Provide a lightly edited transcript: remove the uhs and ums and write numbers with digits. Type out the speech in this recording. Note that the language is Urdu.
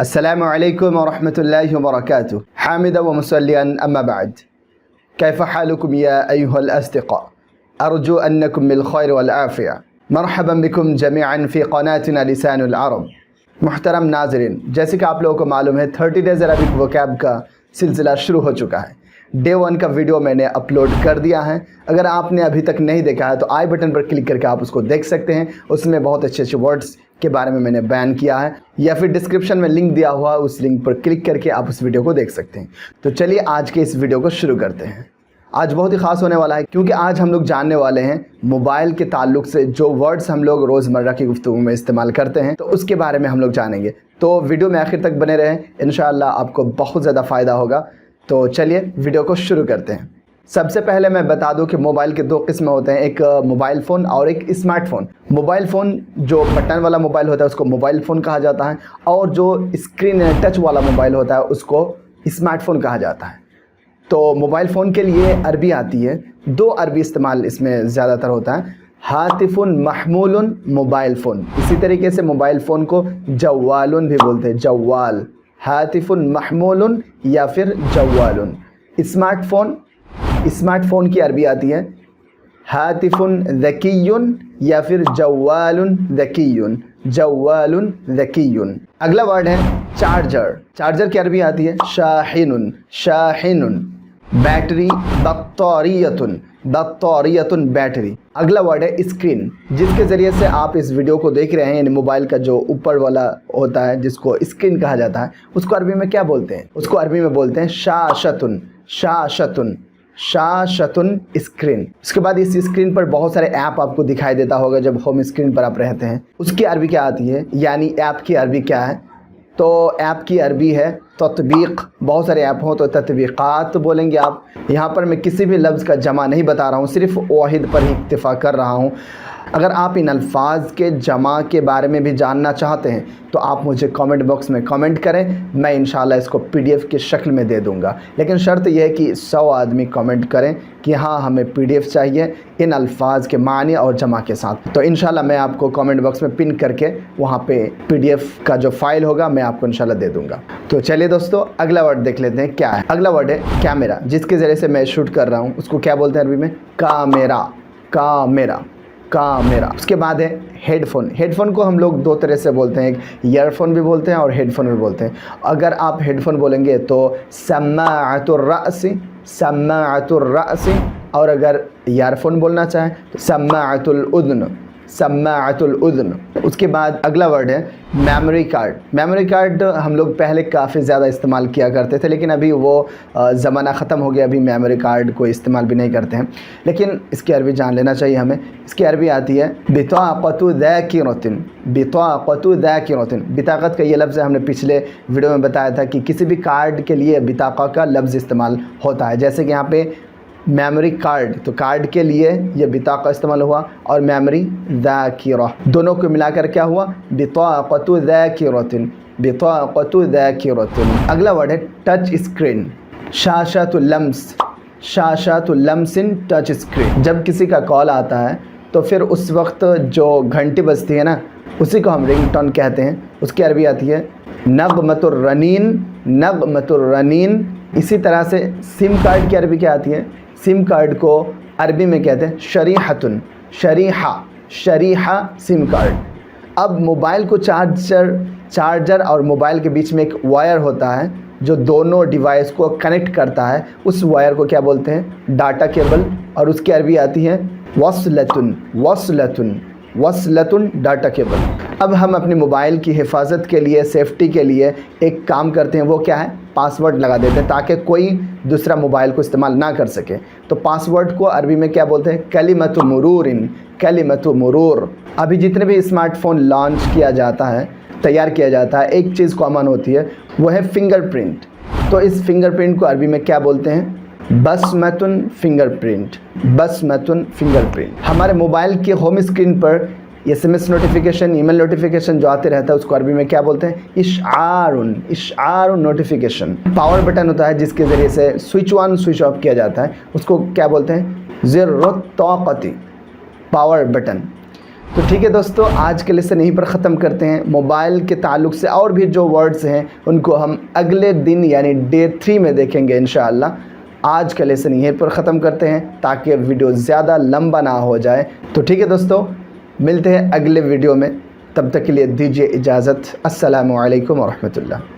السلام عليكم ورحمة الله وبركاته. حامدا ومصليا أما بعد. كيف حالكم يا أيها الأصدقاء؟ أرجو أنكم بالخير والعافية. مرحبا بكم جميعا في قناتنا لسان العرب. محترم ناظرین، جیسے کہ آپ لوگوں کو معلوم ہے 30 days عربک وکیب کا سلسلہ شروع ہو چکا ہے۔ ڈے 1 کا ویڈیو میں نے اپلوڈ کر دیا ہے۔ اگر آپ نے ابھی تک نہیں دیکھا ہے تو آئی بٹن پر کلک کر کے آپ اس کو دیکھ سکتے ہیں۔ اس میں بہت اچھے ورڈز کے بارے میں نے بیان کیا ہے، یا پھر ڈسکرپشن میں لنک دیا ہوا اس لنک پر کلک کر کے آپ اس ویڈیو کو دیکھ سکتے ہیں۔ تو چلیے آج کے اس ویڈیو کو شروع کرتے ہیں۔ آج بہت ہی خاص ہونے والا ہے کیونکہ آج ہم لوگ جاننے والے ہیں موبائل کے تعلق سے جو ورڈز ہم لوگ روزمرہ کی گفتگو میں استعمال کرتے ہیں، تو اس کے بارے میں ہم لوگ جانیں گے۔ تو ویڈیو میں آخر تک بنے رہیں، انشاءاللہ آپ کو بہت زیادہ فائدہ ہوگا۔ تو چلیے ویڈیو کو شروع کرتے ہیں۔ سب سے پہلے میں بتا دوں کہ موبائل کے 2 قسمیں ہوتے ہیں، ایک موبائل فون اور ایک اسمارٹ فون۔ موبائل فون جو بٹن والا موبائل ہوتا ہے اس کو موبائل فون کہا جاتا ہے، اور جو اسکرین ٹچ والا موبائل ہوتا ہے اس کو اسمارٹ فون کہا جاتا ہے۔ تو موبائل فون کے لیے عربی آتی ہے، 2 عربی استعمال اس میں زیادہ تر ہوتا ہے، ہاتف محمول موبائل فون۔ اسی طریقے سے موبائل فون کو جوال بھی بولتے ہیں، جوال، ہاتف محمول یا پھر جوال۔ اسمارٹ فون کی عربی آتی ہے ہاتف ذکی یا پھر جوال ذکی، جوال ذکی۔ اگلا ورڈ ہے چارجر۔ چارجر کی عربی آتی ہے شاحن، شاحن۔ بیٹری، بطاریۃ، بطاریۃ بیٹری۔ اگلا ورڈ ہے اسکرین، جس کے ذریعے سے آپ اس ویڈیو کو دیکھ رہے ہیں، یعنی موبائل کا جو اوپر والا ہوتا ہے جس کو اسکرین کہا جاتا ہے، اس کو عربی میں کیا بولتے ہیں؟ اس کو عربی میں بولتے ہیں شاشۃ، شاشۃ، شاشۃ اسکرین۔ اس کے بعد اس اسکرین پر بہت سارے ایپ آپ کو دکھائی دیتا ہوگا جب ہوم اسکرین پر آپ رہتے ہیں۔ اس کی عربی کیا آتی ہے، یعنی ایپ کی عربی کیا ہے؟ تو ایپ کی عربی ہے تطبیق۔ بہت سارے ایپ ہوں تو تطبیقات بولیں گے آپ۔ یہاں پر میں کسی بھی لفظ کا جمع نہیں بتا رہا ہوں، صرف واحد پر ہی اکتفا کر رہا ہوں۔ اگر آپ ان الفاظ کے جمع کے بارے میں بھی جاننا چاہتے ہیں تو آپ مجھے کامنٹ باکس میں کامنٹ کریں، میں انشاءاللہ اس کو PDF کی شکل میں دے دوں گا۔ لیکن شرط یہ ہے کہ 100 آدمی کامنٹ کریں کہ ہاں ہمیں PDF چاہیے ان الفاظ کے معنی اور جمع کے ساتھ۔ تو انشاءاللہ میں آپ کو کامنٹ باکس میں پن کر کے وہاں پہ PDF کا جو فائل ہوگا میں آپ کو انشاءاللہ دے دوں گا۔ تو چلیے دوستو اگلا ورڈ دیکھ لیتے ہیں کیا ہے۔ اگلا ورڈ ہے کیمرہ، جس کے ذریعے سے میں شوٹ کر رہا ہوں، اس کو کیا بولتے ہیں عربی میں؟ Camera, camera, camera. اس کے بعد ہے ہیڈ فون۔ ہیڈ فون کو ہم لوگ 2 طرح سے بولتے ہیں، ایک ایئر فون بھی بولتے ہیں اور ہیڈ فون بھی بولتے ہیں۔ اگر آپ ہیڈ فون بولیں گے تو سماعۃ الرأس، سماعۃ الرأس، اور اگر ایئر فون بولنا چاہیں تو سماعۃ الاذن، سماعۃ الاذن۔ اس کے بعد اگلا ورڈ ہے میموری کارڈ۔ میموری کارڈ ہم لوگ پہلے کافی زیادہ استعمال کیا کرتے تھے، لیکن ابھی وہ زمانہ ختم ہو گیا، ابھی میموری کارڈ کو استعمال بھی نہیں کرتے ہیں، لیکن اس کی عربی جان لینا چاہیے ہمیں۔ اس کی عربی آتی ہے بطاقۃ ذاکرۃ، بطاقۃ ذاکرۃ۔ بطاقت کا یہ لفظ ہم نے پچھلے ویڈیو میں بتایا تھا کہ کسی بھی کارڈ کے لیے بطاقہ کا لفظ استعمال ہوتا ہے، جیسے کہ یہاں پہ میموری کارڈ، تو کارڈ کے لیے یہ بطاقہ استعمال ہوا، اور میموری ذاکرہ، دونوں کو ملا کر کیا ہوا؟ بطاقۃ ذاکرۃ، بطاقۃ ذاکرۃ۔ اگلا ورڈ ہے ٹچ اسکرین، شاشۃ اللمس، شاشۃ اللمس ٹچ اسکرین۔ جب کسی کا کال آتا ہے تو پھر اس وقت جو گھنٹی بجتی ہے نا، اسی کو ہم رنگ ٹون کہتے ہیں۔ اس کی عربی آتی ہے نغمۃ الرنین، نغمۃ الرنین۔ اسی طرح سے سم کارڈ کی عربی کیا آتی ہے؟ سم کارڈ کو عربی میں کہتے ہیں شریحۃ، شریحہ، شریحہ سم کارڈ۔ اب موبائل کو چارجر اور موبائل کے بیچ میں ایک وائر ہوتا ہے جو دونوں ڈیوائس کو کنیکٹ کرتا ہے، اس وائر کو کیا بولتے ہیں؟ ڈاٹا کیبل، اور اس کی عربی آتی ہے وصلۃ، وصلۃ، وصلۃ ڈاٹا کیبل۔ اب ہم اپنے موبائل کی حفاظت کے لیے، سیفٹی کے لیے ایک کام کرتے ہیں، وہ کیا ہے؟ پاسورڈ لگا دیتے ہیں تاکہ کوئی دوسرا موبائل کو استعمال نہ کر سکے۔ تو پاسورڈ کو عربی میں کیا بولتے ہیں؟ کلمۃ مرور، کلمۃ مرور۔ ابھی جتنے بھی اسمارٹ فون لانچ کیا جاتا ہے، تیار کیا جاتا ہے، ایک چیز کامن ہوتی ہے، وہ ہے فنگر پرنٹ۔ تو اس فنگر پرنٹ کو عربی میں کیا بولتے ہیں؟ بصمۃ فنگر پرنٹ، بصمۃ فنگر پرنٹ۔ ہمارے موبائل کے ہوم اسکرین پر SMS نوٹیفیکیشن، ای میل نوٹیفیکیشن جو آتے رہتا ہے اس کو عربی میں کیا بولتے ہیں؟ اشعار، اشعار نوٹیفیکیشن۔ پاور بٹن ہوتا ہے جس کے ذریعے سے سوئچ آن سوئچ آف کیا جاتا ہے، اس کو کیا بولتے ہیں؟ زر الطاقت، پاور بٹن۔ تو ٹھیک ہے دوستو، آج کے لیسن یہیں پر ختم کرتے ہیں۔ موبائل کے تعلق سے اور بھی جو ورڈز ہیں ان کو ہم اگلے دن یعنی ڈے 3 میں دیکھیں گے انشاءاللہ۔ آج کا لیسن یہیں پر ختم کرتے ہیں تاکہ ویڈیو زیادہ لمبا نہ ہو جائے۔ تو ٹھیک ہے دوستو، ملتے ہیں اگلے ویڈیو میں، تب تک کے لیے دیجیے اجازت۔ السلام علیکم ورحمۃ اللہ۔